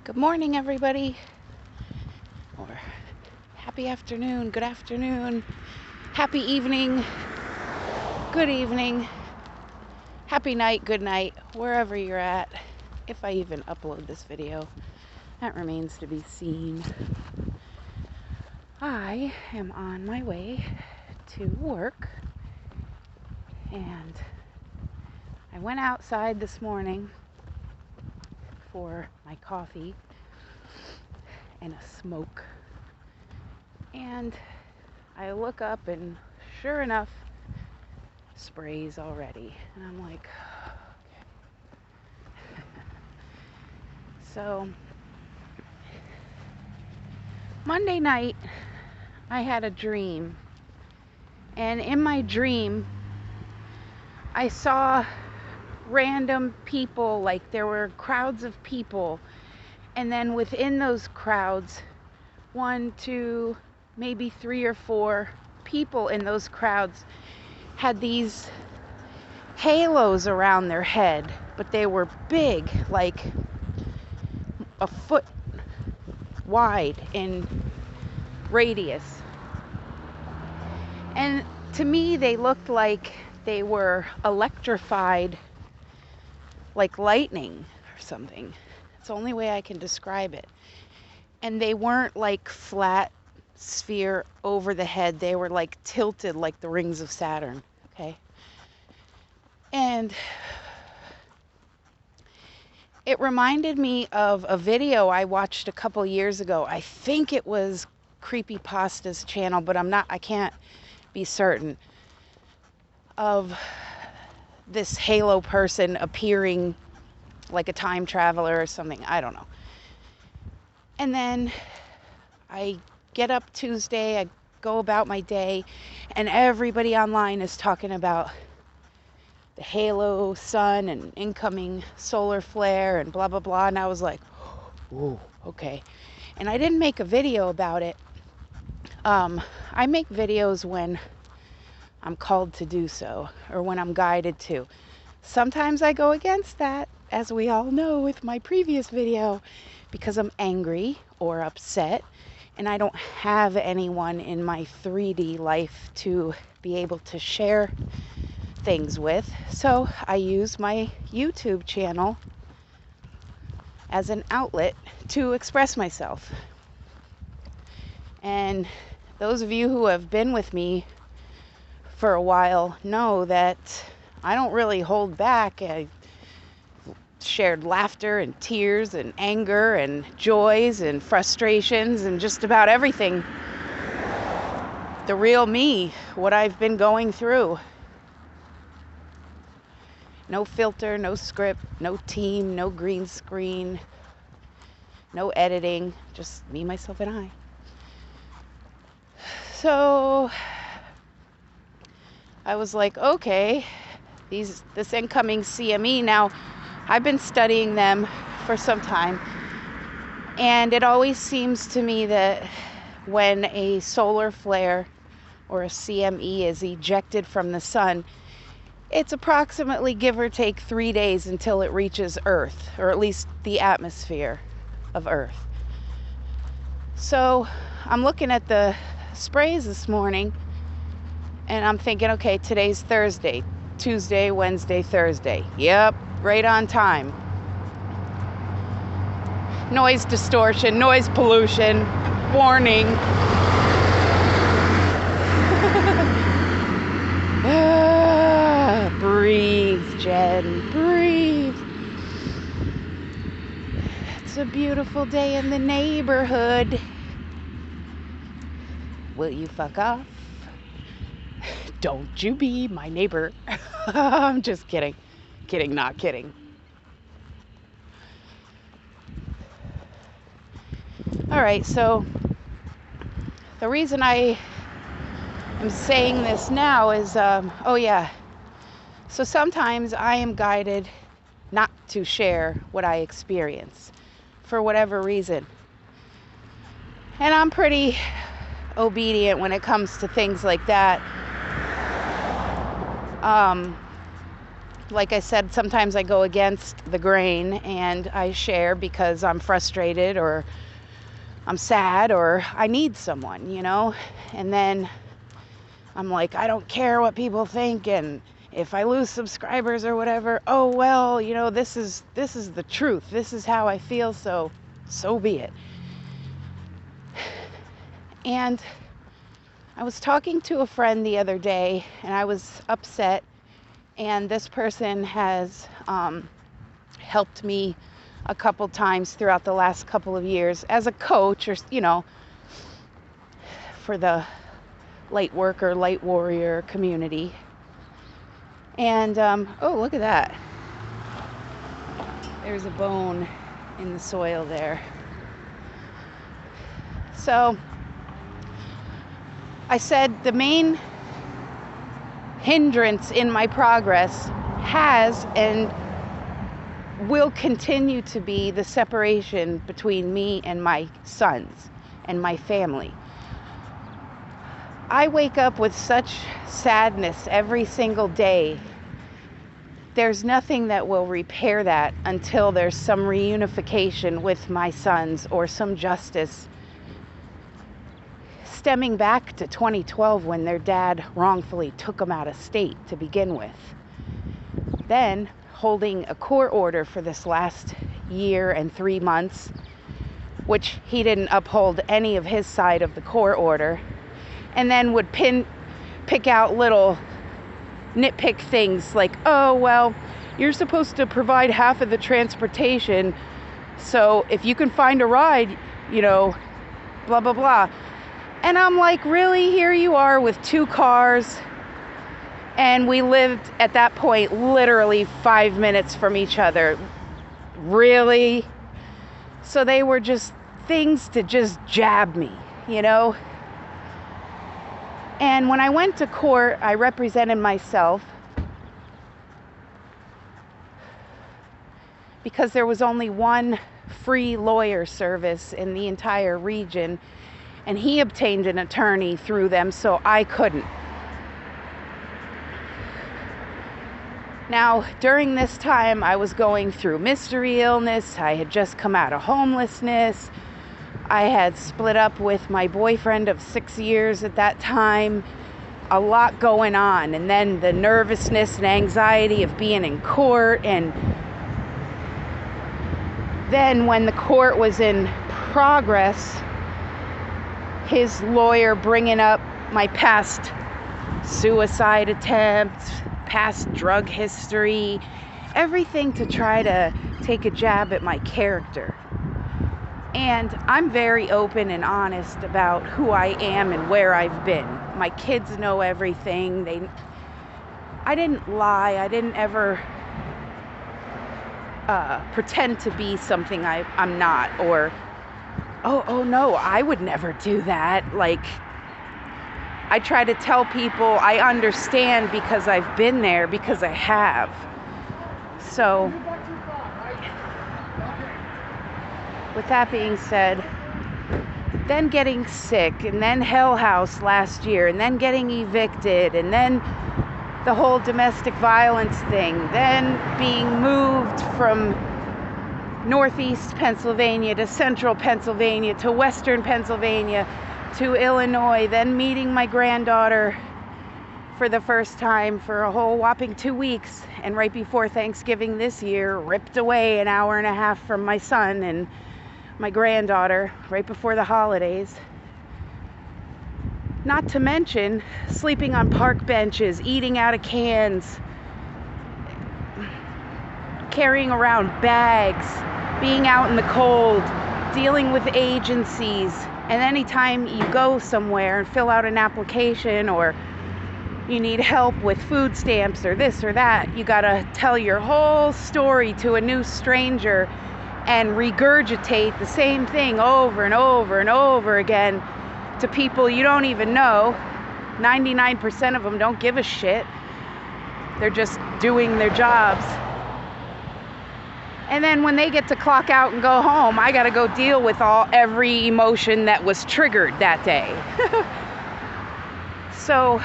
Good morning, everybody, or happy afternoon, good afternoon, happy evening, good evening, happy night, good night, wherever you're at. If I even upload this video, that remains to be seen. I am on my way to work, and I went outside this morning for my coffee and a smoke, and I look up and sure enough, sprays already, and I'm like, okay. So Monday night I had a dream, and in my dream I saw random people, like there were crowds of people, and then within those crowds, 1, 2, maybe 3 or 4 people in those crowds had these halos around their head, but they were big, like a foot wide in radius. And to me, they looked like they were electrified, like lightning or something. It's the only way I can describe it. And they weren't like flat sphere over the head. They were like tilted like the rings of Saturn, okay? And it reminded me of a video I watched a couple years ago. I think it was Creepypasta's channel, but I can't be certain, of this halo person appearing like a time traveler or something. I don't know. And then I get up Tuesday, I go about my day, and everybody online is talking about the halo sun and incoming solar flare and blah, blah, blah. And I was like, ooh, okay. And I didn't make a video about it. I make videos when I'm called to do so, or when I'm guided to. Sometimes I go against that, as we all know with my previous video, because I'm angry or upset and I don't have anyone in my 3D life to be able to share things with. So I use my YouTube channel as an outlet to express myself. And those of you who have been with me for a while know that I don't really hold back. I shared laughter and tears and anger and joys and frustrations and just about everything. The real me, what I've been going through. No filter, no script, no team, no green screen, no editing, just me, myself, and I. So I was like, okay, this incoming CME, now I've been studying them for some time, and it always seems to me that when a solar flare or a CME is ejected from the sun, it's approximately, give or take, 3 days until it reaches Earth, or at least the atmosphere of Earth. So I'm looking at the sprays this morning, and I'm thinking, okay, today's Thursday, Tuesday, Wednesday, Thursday. Yep, right on time. Noise distortion, noise pollution, warning. Breathe, Jen, breathe. It's a beautiful day in the neighborhood. Will you fuck off? Don't you be my neighbor. I'm just kidding. Kidding, not kidding. All right, so the reason I am saying this now is, oh yeah, so sometimes I am guided not to share what I experience for whatever reason. And I'm pretty obedient when it comes to things like that. like I said, sometimes I go against the grain and I share because I'm frustrated or I'm sad or I need someone, you know? And then I'm like, I don't care what people think, and if I lose subscribers or whatever, oh well, you know, this is the truth. This is how I feel, so be it. And I was talking to a friend the other day and I was upset, and this person has helped me a couple times throughout the last couple of years as a coach, or you know, for the light worker, light warrior community. And oh, look at that, there's a bone in the soil there. So I said the main hindrance in my progress has and will continue to be the separation between me and my sons and my family. I wake up with such sadness every single day. There's nothing that will repair that until there's some reunification with my sons or some justice, stemming back to 2012 when their dad wrongfully took them out of state to begin with. Then holding a court order for this last year and 3 months, which he didn't uphold any of his side of the court order, and then would pick out little nitpick things like, oh, well, you're supposed to provide half of the transportation, so if you can find a ride, you know, blah, blah, blah. And I'm like, really? Here you are with 2 cars, and we lived at that point literally 5 minutes from each other. Really? So they were just things to just jab me, you know? And when I went to court, I represented myself because there was only one free lawyer service in the entire region, and he obtained an attorney through them, so I couldn't. Now, during this time, I was going through mystery illness. I had just come out of homelessness. I had split up with my boyfriend of 6 years at that time. A lot going on. And then the nervousness and anxiety of being in court. And then when the court was in progress, his lawyer bringing up my past suicide attempts, past drug history, everything to try to take a jab at my character. And I'm very open and honest about who I am and where I've been. My kids know everything. I didn't lie. I didn't ever pretend to be something I'm not. Or, oh no, I would never do that. Like, I try to tell people I understand because I've been there, because I have. So, with that being said, then getting sick, and then Hell House last year, and then getting evicted, and then the whole domestic violence thing, then being moved from northeast Pennsylvania to central Pennsylvania to western Pennsylvania to Illinois, then meeting my granddaughter for the first time for a whole whopping 2 weeks, and right before Thanksgiving this year, ripped away an hour and a half from my son and my granddaughter right before the holidays. Not to mention sleeping on park benches, eating out of cans, carrying around bags, being out in the cold, dealing with agencies. And anytime you go somewhere and fill out an application, or you need help with food stamps or this or that, you gotta tell your whole story to a new stranger and regurgitate the same thing over and over and over again to people you don't even know. 99% of them don't give a shit. They're just doing their jobs. And then when they get to clock out and go home, I gotta go deal with every emotion that was triggered that day. So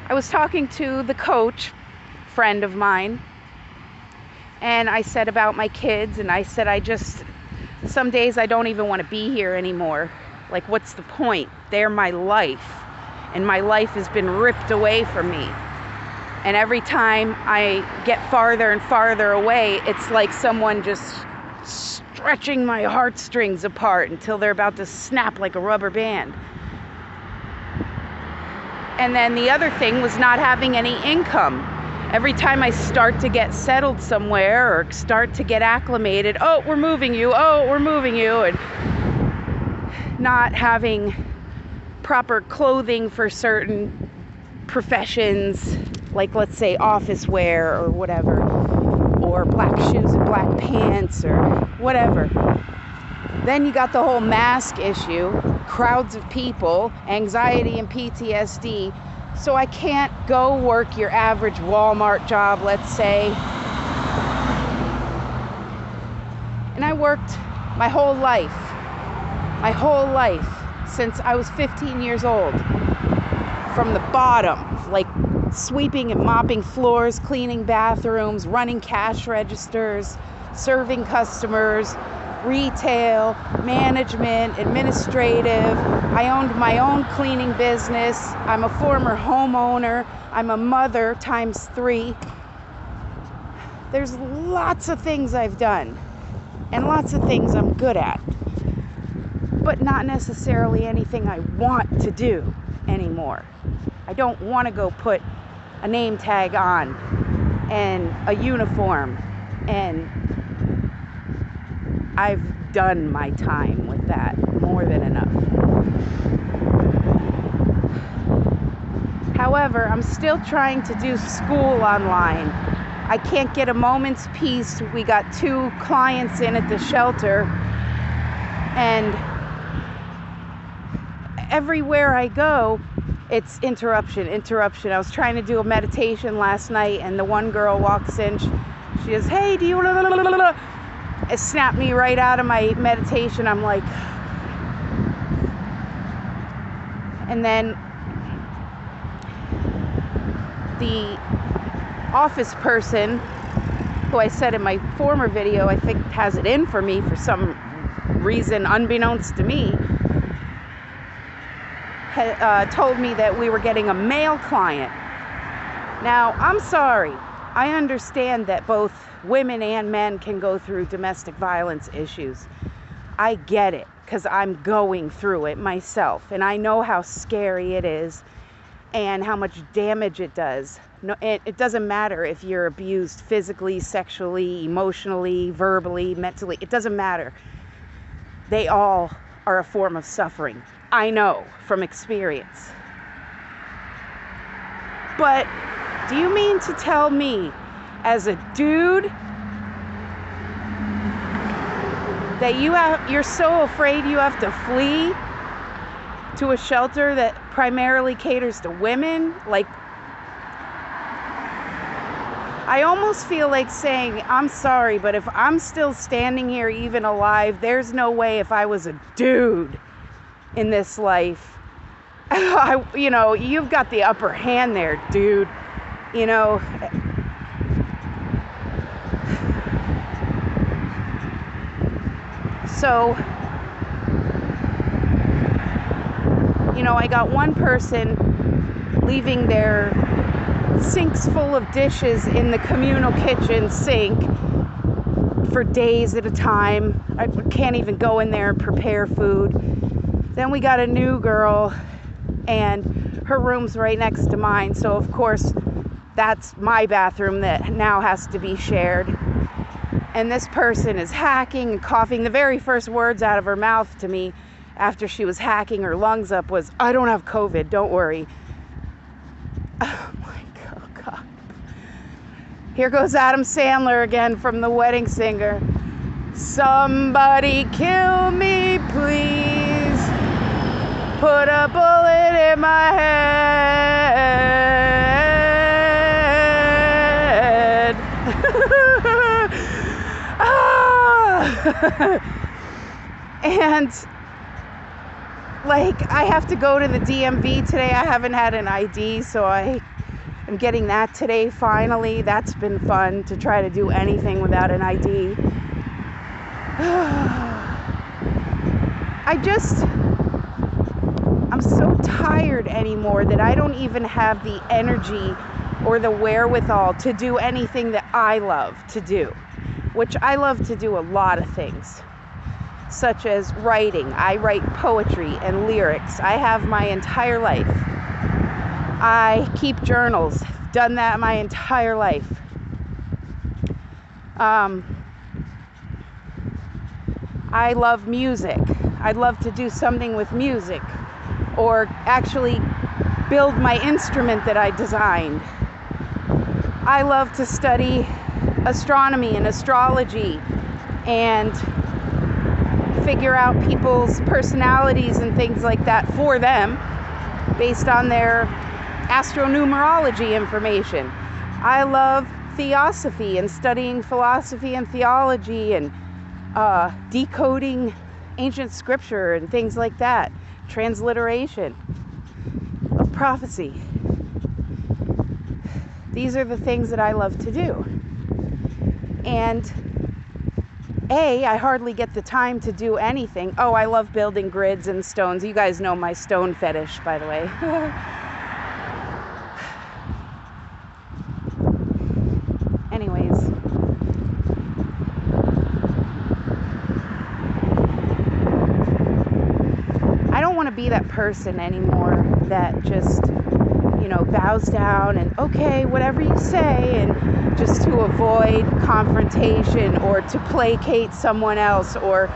I was talking to the coach friend of mine. And I said about my kids, and I said some days I don't even want to be here anymore. Like, what's the point? They're my life, and my life has been ripped away from me. And every time I get farther and farther away, it's like someone just stretching my heartstrings apart until they're about to snap like a rubber band. And then the other thing was not having any income. Every time I start to get settled somewhere or start to get acclimated, oh, we're moving you, and not having proper clothing for certain professions, like let's say office wear or whatever, or black shoes and black pants or whatever. Then you got the whole mask issue, crowds of people, anxiety and PTSD. So I can't go work your average Walmart job, let's say. And I worked my whole life, since I was 15 years old, from the bottom, like sweeping and mopping floors, cleaning bathrooms, running cash registers, serving customers, retail, management, administrative. I owned my own cleaning business. I'm a former homeowner. I'm a mother times 3. There's lots of things I've done and lots of things I'm good at, but not necessarily anything I want to do anymore. I don't want to go put a name tag on and a uniform, and I've done my time with that, more than enough. However, I'm still trying to do school online. I can't get a moment's peace. We got 2 clients in at the shelter, and everywhere I go, it's interruption. I was trying to do a meditation last night, and the one girl walks in. She says, "Hey, do you..." It snapped me right out of my meditation. I'm like... And then the office person, who I said in my former video, I think has it in for me for some reason unbeknownst to me, told me that we were getting a male client. Now, I'm sorry. I understand that both women and men can go through domestic violence issues. I get it, because I'm going through it myself, and I know how scary it is and how much damage it does. No, it doesn't matter if you're abused physically, sexually, emotionally, verbally, mentally. It doesn't matter. They all are a form of suffering. I know from experience. But do you mean to tell me, as a dude, that you're so afraid you have to flee to a shelter that primarily caters to women? Like, I almost feel like saying, I'm sorry, but if I'm still standing here even alive, there's no way if I was a dude in this life. You've got the upper hand there, dude. So, I got one person leaving their sinks full of dishes in the communal kitchen sink for days at a time. I can't even go in there and prepare food. Then we got a new girl, and her room's right next to mine, so of course that's my bathroom that now has to be shared. And this person is hacking and coughing. The very first words out of her mouth to me after she was hacking her lungs up was, "I don't have COVID, don't worry." Oh my God. Here goes Adam Sandler again from The Wedding Singer. "Somebody kill me, please. Put a bullet in my head." And I have to go to the DMV today. I haven't had an ID, so I I'm getting that today finally. That's been fun, to try to do anything without an ID. I'm so tired anymore that I don't even have the energy or the wherewithal to do anything that I love to do, which I love to do a lot of things, such as writing. I write poetry and lyrics. I have my entire life. I keep journals. Done that my entire life. I love music. I'd love to do something with music, or actually build my instrument that I designed. I love to study astronomy and astrology and figure out people's personalities and things like that for them based on their astronumerology information. I love theosophy and studying philosophy and theology and decoding ancient scripture and things like that. Transliteration of prophecy. These are the things that I love to do. And I hardly get the time to do anything. Oh, I love building grids and stones. You guys know my stone fetish, by the way. Anyways. I don't want to be that person anymore that just, bows down and, okay, whatever you say, and just to avoid confrontation or to placate someone else, or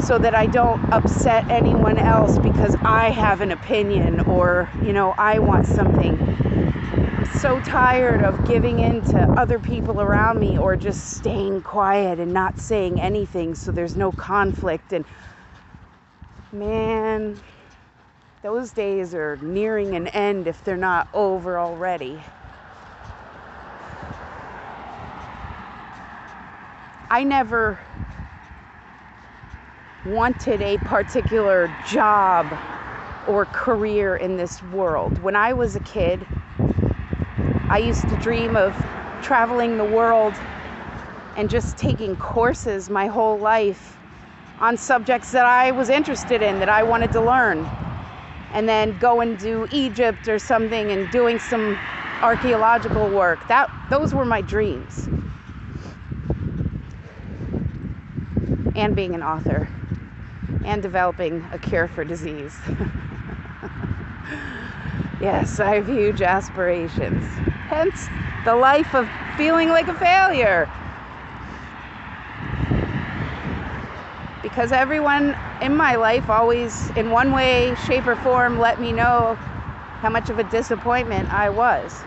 so that I don't upset anyone else because I have an opinion or, I want something. I'm so tired of giving in to other people around me, or just staying quiet and not saying anything so there's no conflict. And man, those days are nearing an end if they're not over already. I never wanted a particular job or career in this world. When I was a kid, I used to dream of traveling the world and just taking courses my whole life on subjects that I was interested in, that I wanted to learn. And then going to Egypt or something and doing some archaeological work. Those were my dreams. And being an author. And developing a cure for disease. Yes, I have huge aspirations. Hence, the life of feeling like a failure. Because everyone in my life always, in one way, shape, or form, let me know how much of a disappointment I was.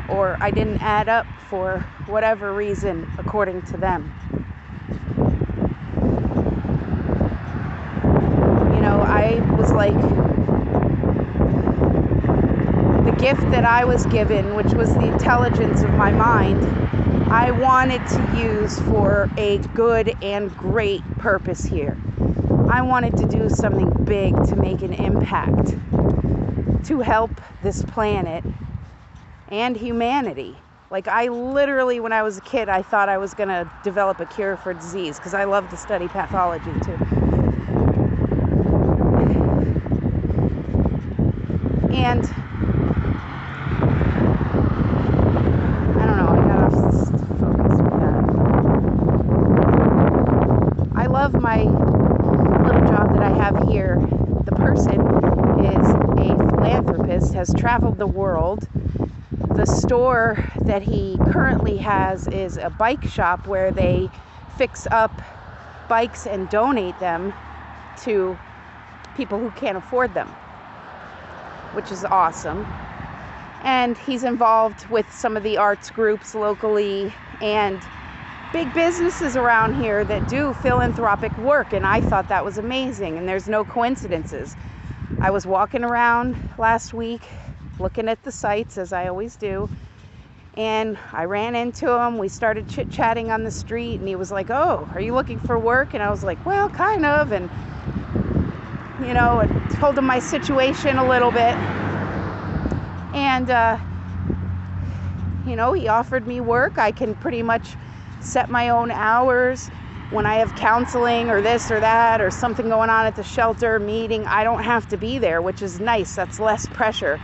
Or I didn't add up for whatever reason, according to them. I was like, the gift that I was given, which was the intelligence of my mind, I wanted to use for a good and great purpose here. I wanted to do something big to make an impact, to help this planet and humanity. Like, I literally, when I was a kid, I thought I was going to develop a cure for disease, because I love to study pathology too. And I don't know, I got off focus with that. I love my little job that I have here. The person is a philanthropist, has traveled the world. The store that he currently has is a bike shop where they fix up bikes and donate them to people who can't afford them, which is awesome. And he's involved with some of the arts groups locally and big businesses around here that do philanthropic work, and I thought that was amazing, and there's no coincidences. I was walking around last week looking at the sites, as I always do, and I ran into him. We started chit-chatting on the street, and he was like, "Oh, are you looking for work?" And I was like, "Well, kind of," and I told him my situation a little bit. And, he offered me work. I can pretty much set my own hours. When I have counseling or this or that or something going on at the shelter, meeting, I don't have to be there, which is nice. That's less pressure.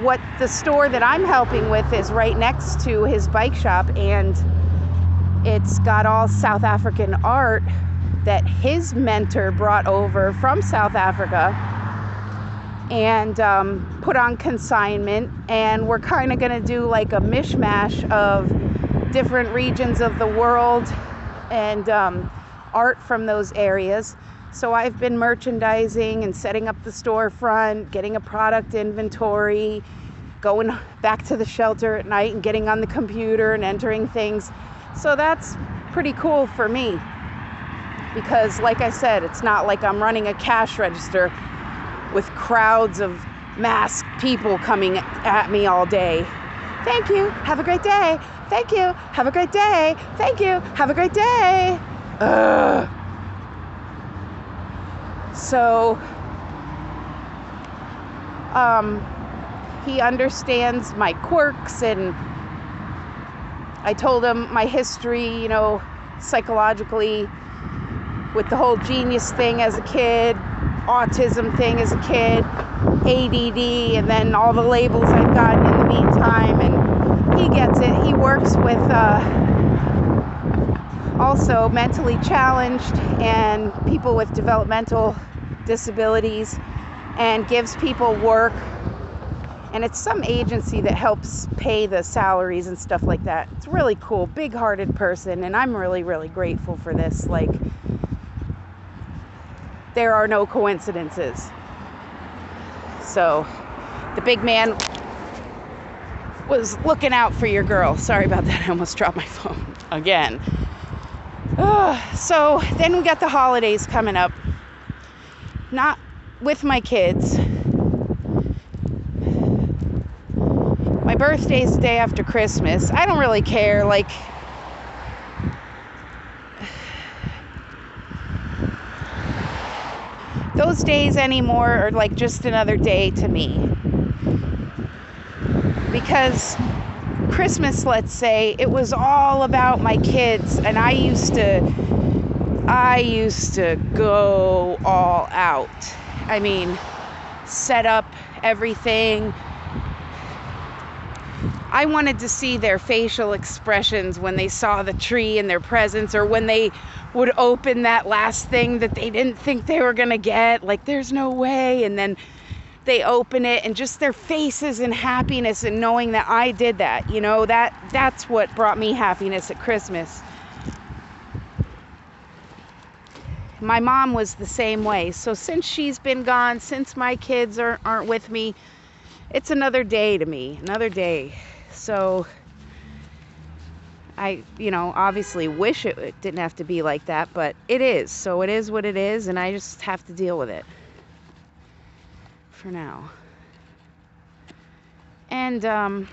What the store that I'm helping with is right next to his bike shop, and it's got all South African art that his mentor brought over from South Africa and put on consignment. And we're kind of going to do like a mishmash of different regions of the world and art from those areas. So I've been merchandising and setting up the storefront, getting a product inventory, going back to the shelter at night and getting on the computer and entering things. So that's pretty cool for me because, like I said, it's not like I'm running a cash register with crowds of masked people coming at me all day. Thank you. Have a great day. Thank you. Have a great day. Thank you. Have a great day. Ugh. So, he understands my quirks, and I told him my history, psychologically, with the whole genius thing as a kid, autism thing as a kid, ADD, and then all the labels I've gotten in the meantime, and he gets it. He works with also mentally challenged and people with developmental disabilities, and gives people work, and it's some agency that helps pay the salaries and stuff like that. It's really cool, big-hearted person, and I'm really, really grateful for this. Like, there are no coincidences. So the big man was looking out for your girl. Sorry about that. I almost dropped my phone again. So then we got the holidays coming up. Not with my kids. My birthday's the day after Christmas. I don't really care. Like, those days anymore are like just another day to me. Because Christmas, let's say, it was all about my kids, and I used to go all out. I mean, set up everything. I wanted to see their facial expressions when they saw the tree and their presents, or when they would open that last thing that they didn't think they were going to get. Like, there's no way. And then they open it, and just their faces and happiness, and knowing that I did that, that's what brought me happiness at Christmas. My mom was the same way. So since she's been gone, since my kids aren't with me, it's another day to me, another day. So I, obviously wish it didn't have to be like that, but it is. So it is what it is, and I just have to deal with it for now. And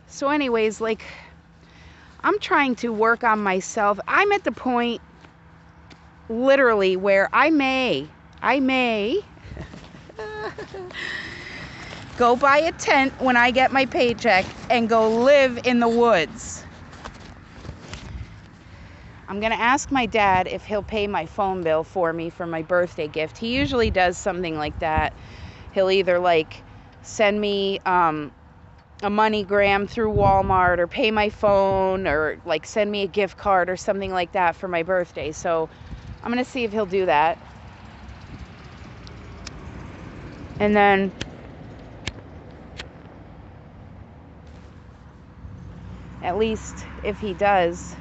so anyways, like, I'm trying to work on myself. I'm at the point literally where I may go buy a tent when I get my paycheck and go live in the woods. I'm going to ask my dad if he'll pay my phone bill for me for my birthday gift. He usually does something like that. He'll either like send me a MoneyGram through Walmart, or pay my phone, or like send me a gift card or something like that for my birthday. So I'm going to see if he'll do that. And then at least if he does,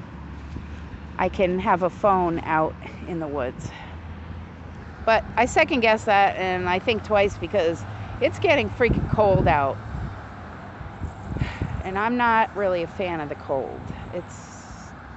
I can have a phone out in the woods. But I second guess that, and I think twice, because it's getting freaking cold out. And I'm not really a fan of the cold. It's